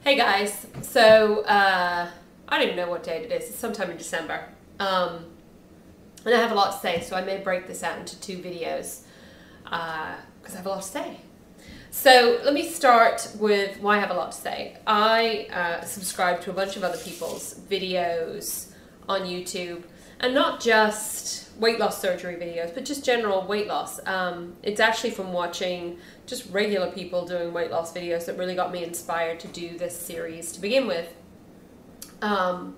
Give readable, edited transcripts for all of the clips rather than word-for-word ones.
Hey guys, so I don't even know what date it is. It's sometime in December. And I have a lot to say, so I may break this out into two videos because I have a lot to say. So let me start with why I have a lot to say. I subscribe to a bunch of other people's videos on YouTube, and not just weight loss surgery videos, but just general weight loss. It's actually from watching just regular people doing weight loss videos that really got me inspired to do this series to begin with. And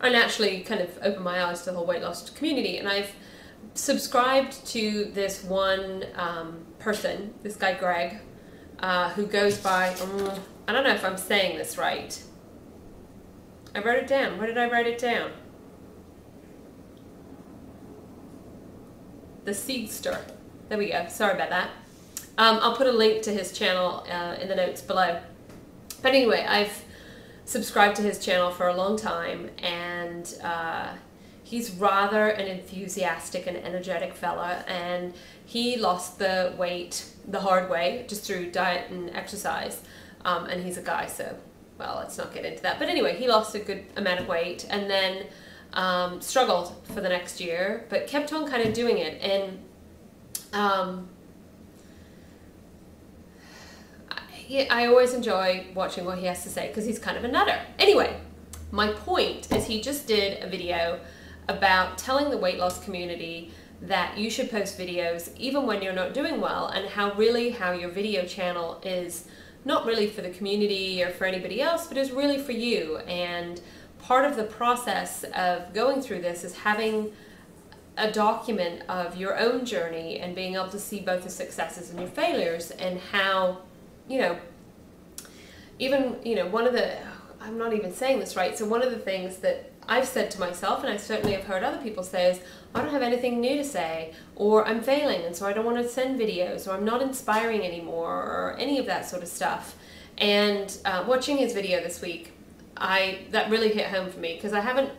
actually kind of opened my eyes to the whole weight loss community. And I've subscribed to this one person, this guy Greg, who goes by, I don't know if I'm saying this right. I wrote it down. Where did I write it down? The Seedster. There we go. Sorry about that. I'll put a link to his channel in the notes below. But anyway, I've subscribed to his channel for a long time, and he's rather an enthusiastic and energetic fella, and he lost the weight the hard way, just through diet and exercise. And he's a guy, so, well, let's not get into that. But anyway, he lost a good amount of weight, and then struggled for the next year, but kept on kind of doing it. And I always enjoy watching what he has to say because he's kind of a nutter. Anyway, my point is he just did a video about telling the weight loss community that you should post videos even when you're not doing well, and how your video channel is not really for the community or for anybody else, but is really for you. And part of the process of going through this is having a document of your own journey and being able to see both the successes and your failures, and how, one of the, I'm not even saying this right, so one of the things that I've said to myself, and I certainly have heard other people say, is I don't have anything new to say, or I'm failing and so I don't want to send videos, or I'm not inspiring anymore, or any of that sort of stuff. And watching his video this week, that really hit home for me, because I haven't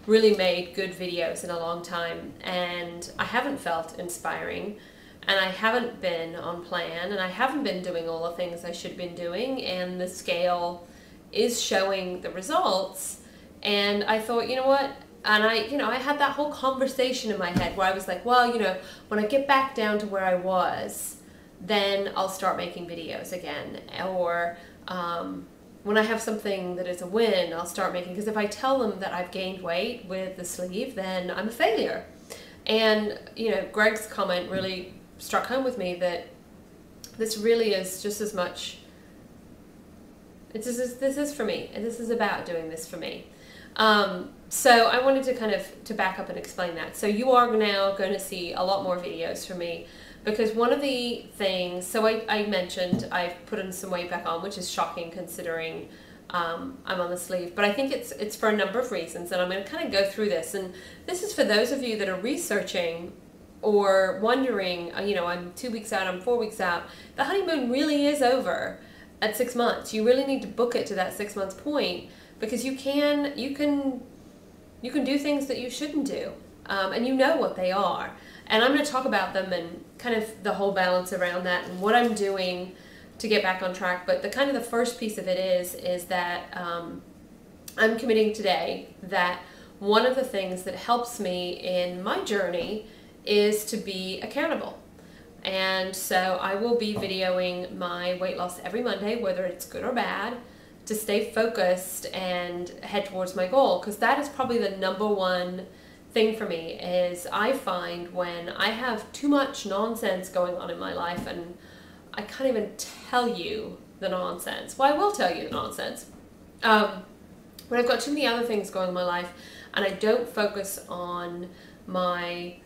really made good videos in a long time, and I haven't felt inspiring, and I haven't been on plan, and I haven't been doing all the things I should have been doing, and the scale is showing the results. And I thought, you know what, and I had that whole conversation in my head where I was like, well, when I get back down to where I was, then I'll start making videos again. Or when I have something that is a win, I'll start making, because if I tell them that I've gained weight with the sleeve, then I'm a failure. And, Greg's comment really struck home with me, that this really is just as much, this is for me, and this is about doing this for me. So I wanted to back up and explain that. So you are now going to see a lot more videos from me, because one of the things, so I mentioned I've put in some weight back on, which is shocking considering I'm on the sleeve, but I think it's for a number of reasons, and I'm going to kind of go through this. And this is for those of you that are researching or wondering, I'm 2 weeks out, I'm 4 weeks out. The honeymoon really is over at 6 months. You really need to book it to that 6 months point, because you can do things that you shouldn't do, and you know what they are. And I'm going to talk about them and kind of the whole balance around that and what I'm doing to get back on track. But the first piece of it is that I'm committing today that one of the things that helps me in my journey is to be accountable. And so I will be videoing my weight loss every Monday, whether it's good or bad, to stay focused and head towards my goal. Because that is probably the number one thing for me, is I find when I have too much nonsense going on in my life, and I can't even tell you the nonsense. Well, I will tell you the nonsense. When I've got too many other things going on in my life, and I don't focus on my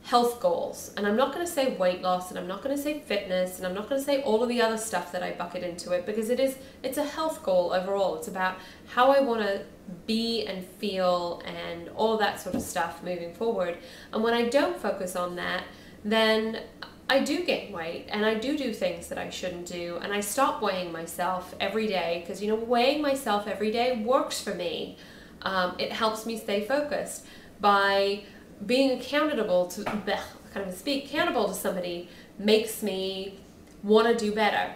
health goals, and I'm not going to say weight loss, and I'm not going to say fitness, and I'm not going to say all of the other stuff that I bucket into it, because it's a health goal overall. It's about how I want to be and feel and all that sort of stuff moving forward. And when I don't focus on that, then I do gain weight, and I do things that I shouldn't do, and I stop weighing myself every day, because weighing myself every day works for me. It helps me stay focused. By being accountable to accountable to somebody makes me want to do better.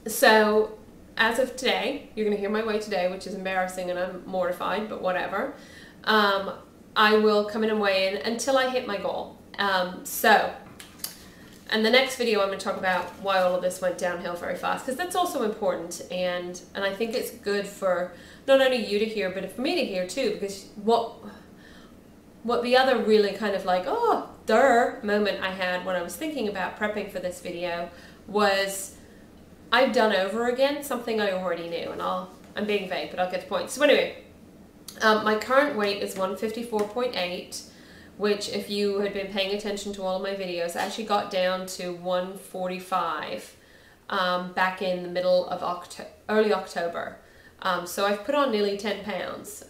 So as of today, you're going to hear my weight today, which is embarrassing and I'm mortified, but whatever. I will come in and weigh in until I hit my goal. And the next video I'm going to talk about why all of this went downhill very fast, because that's also important, and I think it's good for not only you to hear, but for me to hear too, because what the other really kind of like, oh, duh moment I had when I was thinking about prepping for this video was I've done over again something I already knew, and I'm being vague, but I'll get the point. So anyway, my current weight is 154.8, which if you had been paying attention to all of my videos, I actually got down to 145 back in the middle of early October. So I've put on nearly 10 pounds.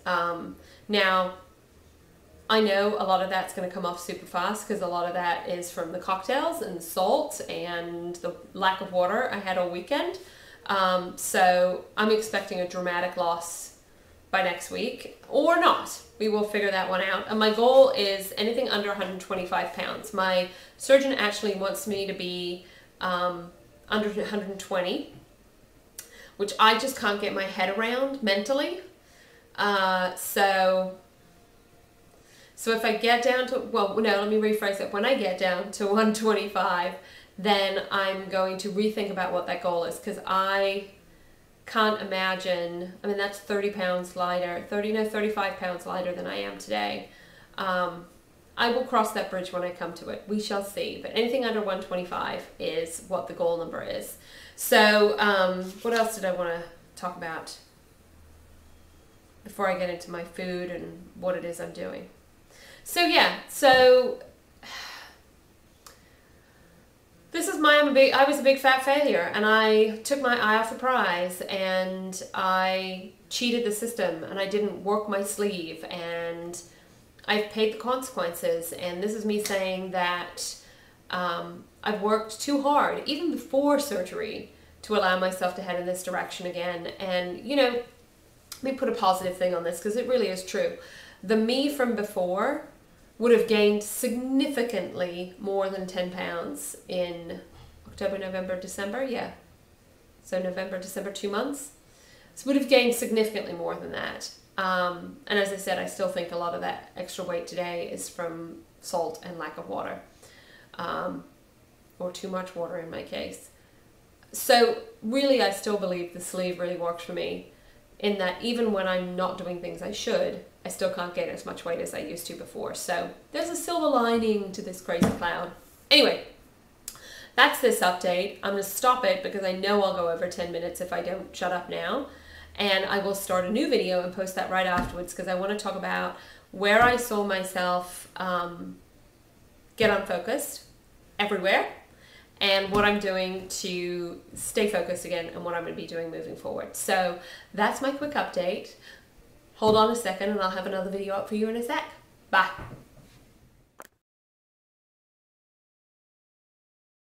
Now, I know a lot of that's going to come off super fast because a lot of that is from the cocktails and the salt and the lack of water I had all weekend. So I'm expecting a dramatic loss by next week, or not. We will figure that one out. And my goal is anything under 125 pounds. My surgeon actually wants me to be under 120, which I just can't get my head around mentally. So if I get down to, well, no, let me rephrase it. When I get down to 125, then I'm going to rethink about what that goal is, because I can't imagine, I mean, that's 30 pounds lighter, 35 pounds lighter than I am today. I will cross that bridge when I come to it. We shall see. But anything under 125 is what the goal number is. So what else did I want to talk about before I get into my food and what it is I'm doing? So yeah, this is I was a big fat failure, and I took my eye off the prize, and I cheated the system, and I didn't work my sleeve, and I've paid the consequences. And this is me saying that I've worked too hard, even before surgery, to allow myself to head in this direction again. And, you know, let me put a positive thing on this, because it really is true. The me from before would have gained significantly more than 10 pounds in October, November, December, yeah. So November, December, 2 months. So would have gained significantly more than that. And as I said, I still think a lot of that extra weight today is from salt and lack of water. Or too much water in my case. So really, I still believe the sleeve really works for me, in that even when I'm not doing things I should, I still can't gain as much weight as I used to before. So there's a silver lining to this crazy cloud. Anyway, that's this update. I'm going to stop it because I know I'll go over 10 minutes if I don't shut up now. And I will start a new video and post that right afterwards, because I want to talk about where I saw myself get unfocused everywhere, and what I'm doing to stay focused again, and what I'm going to be doing moving forward. So that's my quick update. Hold on a second and I'll have another video up for you in a sec. Bye.